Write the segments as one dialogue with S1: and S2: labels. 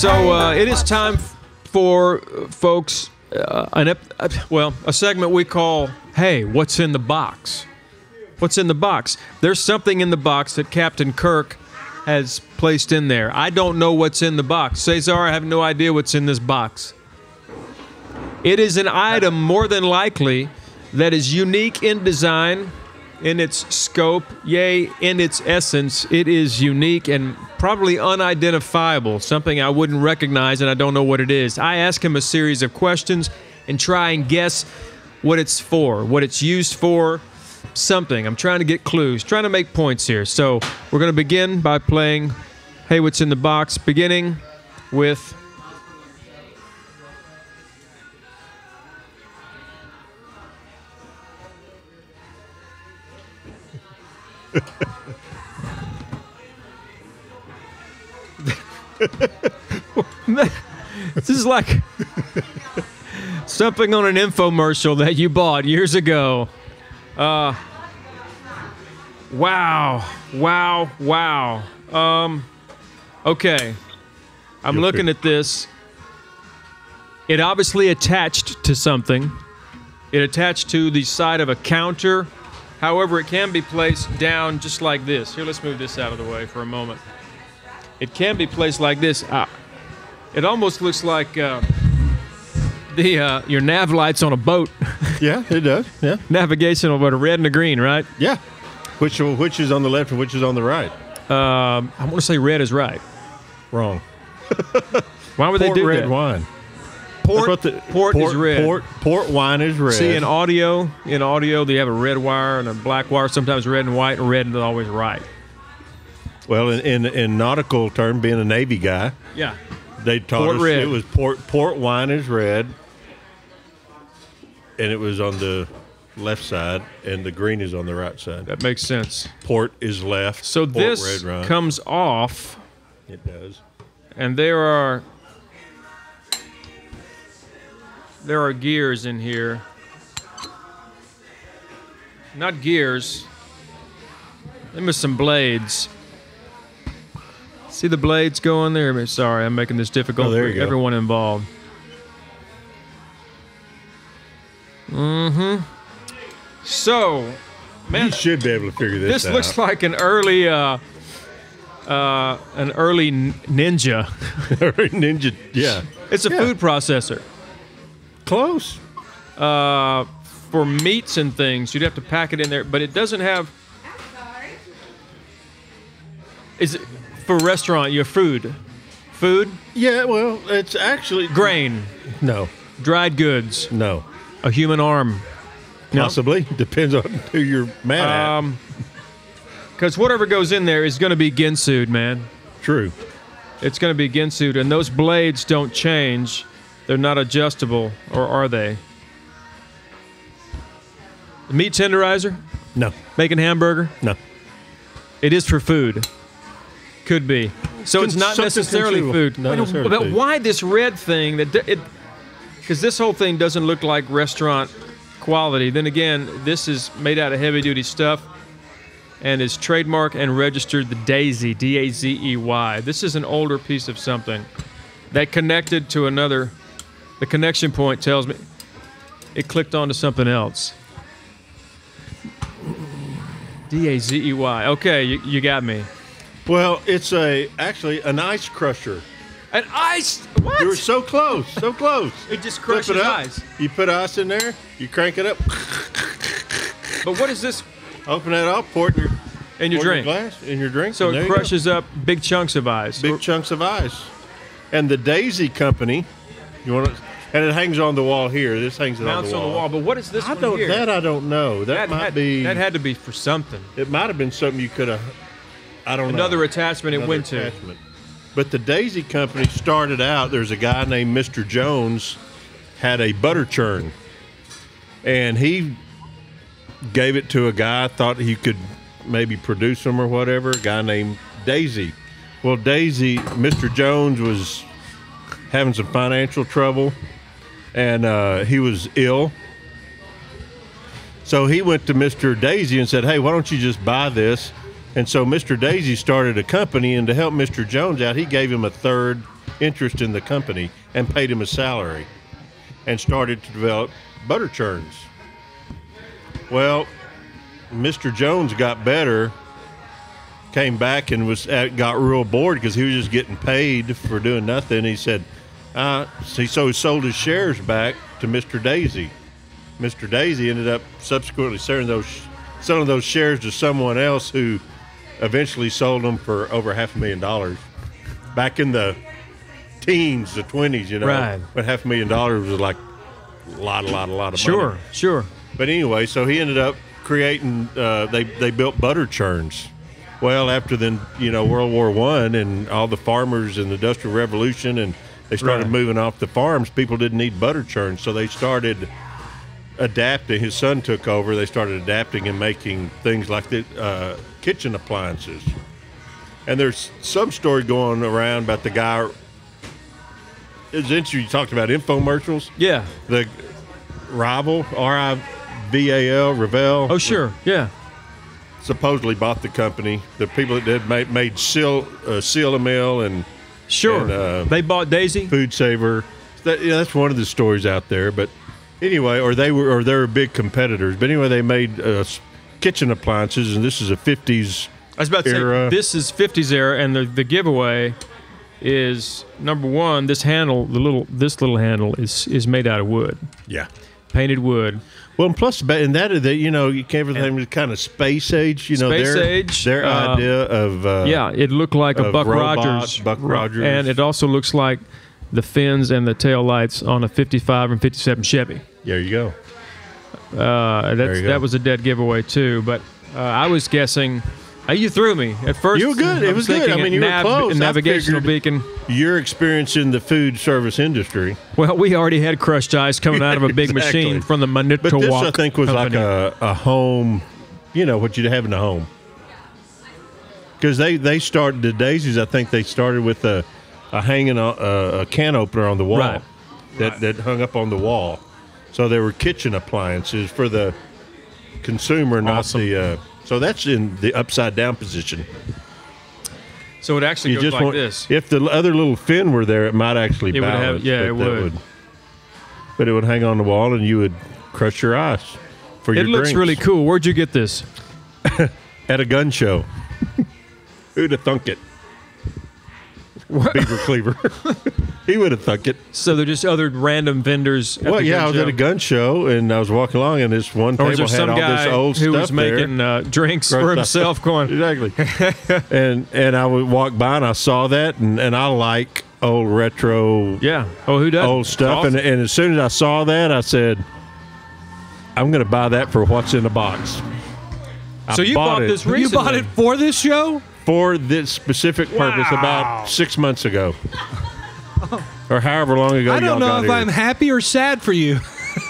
S1: So it is time for folks, a segment we call, Hey, What's in the Box? What's in the box? There's something in the box that Captain Kirk has placed in there. I don't know what's in the box. Cesar, I have no idea what's in this box. It is an item, more than likely, that is unique in design, in its scope, yea, in its essence. It is unique and probably unidentifiable, something I wouldn't recognize, and I don't know what it is. I ask him a series of questions and try and guess what it's for, what it's used for, something. I'm trying to get clues, trying to make points here. So we're going to begin by playing Hey, What's in the Box, beginning with this is like something on an infomercial that you bought years ago. Wow. Okay. I'm looking at this. It obviously attached to something. It attached to the side of a counter. However, it can be placed down just like this. Here, let's move this out of the way for a moment. It can be placed like this. It almost looks like your nav lights on a boat.
S2: Yeah, it does. Yeah.
S1: Navigational, but a red and a green, right?
S2: Yeah. Which is on the left and which is on the right?
S1: I want to say red is right.
S2: Wrong.
S1: Why would they do
S2: red
S1: that?
S2: Wine.
S1: Port is red.
S2: Port wine is red.
S1: See, in audio, they have a red wire and a black wire, sometimes red and white, and red is always right.
S2: Well, in nautical term, being a Navy guy,
S1: yeah,
S2: they taught us it was port wine is red, and it was on the left side, and the green is on the right side.
S1: That makes sense.
S2: Port is left.
S1: So
S2: port,
S1: this
S2: red,
S1: comes off.
S2: It does.
S1: And there are gears in here. Not gears. There are some blades. See the blades going there? Sorry, I'm making this difficult for everyone involved. Mm-hmm. So, man,
S2: you should be able to figure this out.
S1: This looks like an early ninja.
S2: Ninja, yeah.
S1: It's a food processor.
S2: Close.
S1: For meats and things, you'd have to pack it in there, but it doesn't have. Is it for restaurant? Your food?
S2: Yeah. Well, it's actually
S1: grain.
S2: No.
S1: Dried goods.
S2: No.
S1: A human arm.
S2: Possibly. No? Depends on who you're mad at.
S1: Because whatever goes in there is going to be ginsued, man.
S2: True.
S1: It's going to be ginsued, and those blades don't change. They're not adjustable, or are they? The meat tenderizer?
S2: No.
S1: Making hamburger?
S2: No.
S1: It is for food. Could be. So it's not necessarily food.
S2: Not necessarily
S1: but
S2: food.
S1: Why this red thing? Because this whole thing doesn't look like restaurant quality. Then again, this is made out of heavy-duty stuff and is trademarked and registered the Dazey, D-A-Z-E-Y. This is an older piece of something that connected to another. The connection point tells me it clicked onto something else. D-A-Z-E-Y. Okay, you got me.
S2: Well, it's actually an ice crusher.
S1: An ice? What?
S2: You were so close, so close.
S1: It just crushes ice.
S2: You put ice in there, you crank it up.
S1: But what is this?
S2: Open that up, pour it in your
S1: drink.
S2: Glass, in your drink.
S1: So it crushes up big chunks of ice.
S2: Big chunks of ice. And the Dazey company, and it hangs on the wall here. This hangs on the wall.
S1: Mounts on the wall. But what is this one here?
S2: That I don't know. That had
S1: to be for something.
S2: It might have been something you could have. I don't know.
S1: Another attachment it went to.
S2: But the Dazey company started out. There's a guy named Mr. Jones had a butter churn, and he gave it to a guy. Thought he could maybe produce them or whatever. A guy named Dazey. Well, Mr. Jones was having some financial trouble, and he was ill. So he went to Mr. Dazey and said, "Hey, why don't you just buy this?" And so Mr. Dazey started a company, and to help Mr. Jones out, he gave him a third interest in the company and paid him a salary and started to develop butter churns. Well, Mr. Jones got better, came back and got real bored because he was just getting paid for doing nothing. He said, so he sold his shares back to Mr. Dazey. Mr. Dazey ended up subsequently selling those shares to someone else who eventually sold them for over $500,000. Back in the teens, the 20s, you know,
S1: right.
S2: But $500,000 was like a lot of money.
S1: Sure.
S2: But anyway, so he ended up creating. They built butter churns. Well, after then, you know, World War I and all the farmers and the Industrial Revolution, and they started moving off the farms. People didn't need butter churns, so they started adapting. His son took over. They started adapting and making things like the kitchen appliances. And there's some story going around about the guy. It's interesting you talked about infomercials.
S1: Yeah.
S2: The Rival, R-I-V-A-L, Ravel.
S1: Oh, sure. Yeah.
S2: Supposedly bought the company. The people that did made Seal a Mill and
S1: sure. And, they bought Dazey.
S2: Food Saver. That's one of the stories out there. But anyway, they were big competitors. But anyway, they made kitchen appliances, and this is a 50s.
S1: I was about to
S2: era.
S1: say this is 50s era, and the giveaway is number one. This handle, this little handle is made out of wood.
S2: Yeah,
S1: painted wood.
S2: Well, and plus, and that you know, everything was kind of space age. You know, their idea of
S1: it looked like a Buck Rogers, and it also looks like the fins and the tail lights on a 55 and 57 Chevy.
S2: There you go.
S1: That was a dead giveaway too. But I was guessing. You threw me at first.
S2: You were good. It was good. I mean, you were close.
S1: Navigational beacon.
S2: Your experience in the food service industry.
S1: Well, we already had crushed ice coming out of a big machine from the Manitowoc.
S2: But this, I think, was
S1: company.
S2: like a home. You know what you'd have in a home. Because they started the Daisies. I think they started with a hanging a can opener on the wall
S1: right.
S2: that hung up on the wall. So they were kitchen appliances for the consumer, not the. So that's in the upside down position.
S1: So it actually goes like this.
S2: If the other little fin were there, it might actually balance.
S1: It would.
S2: But it would hang on the wall, and you would crush your ice for your drinks.
S1: It looks really cool. Where'd you get this?
S2: At a gun show. Who'd have thunk it?
S1: What?
S2: Beaver Cleaver. He would have thunk it.
S1: So they're just other random vendors.
S2: I was at a gun show, and I was walking along, and this one table had all this old stuff
S1: who was making drinks for himself, going
S2: exactly. and I would walk by, and I saw that, and I like old retro.
S1: Yeah. Oh, who does
S2: old stuff?
S1: Awesome.
S2: And as soon as I saw that, I said, "I'm going to buy that for what's in the box."
S1: So you bought this recently?
S3: You bought it for this show?
S2: For this specific purpose about 6 months ago. Or however long ago
S3: I don't know if
S2: here.
S3: I'm happy or sad for you.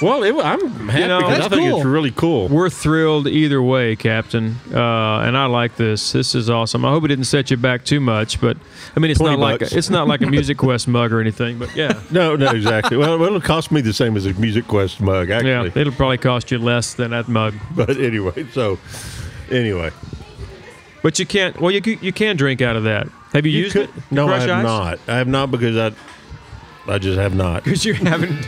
S2: Well, I'm happy because I think it's really cool.
S1: We're thrilled either way, Captain, and I like this. This is awesome. I hope it didn't set you back too much, but I mean, it's not like a Music Quest mug or anything. But yeah,
S2: no, exactly. Well, it'll cost me the same as a Music Quest mug. Actually,
S1: yeah, it'll probably cost you less than that mug.
S2: But anyway,
S1: but you can't. Well, you can drink out of that. Have you used it?
S2: No, I have not. I have not because I just have not.
S1: Because you haven't.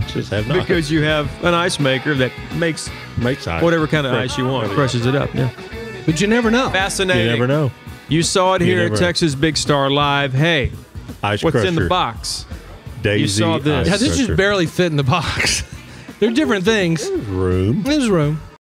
S2: Just have not.
S1: Because you have an ice maker that makes
S2: ice.
S1: Whatever kind of ice you want, crushes it up. Yeah.
S3: But you never know.
S1: Fascinating.
S2: You never know.
S1: You saw it here at Texas Big Star Live. Hey,
S2: ice
S1: what's
S2: crusher.
S1: in the box?
S2: Dazey.
S1: You saw this.
S3: Yeah, this just barely fit in the box. They're different things.
S2: There's room.
S3: There's room.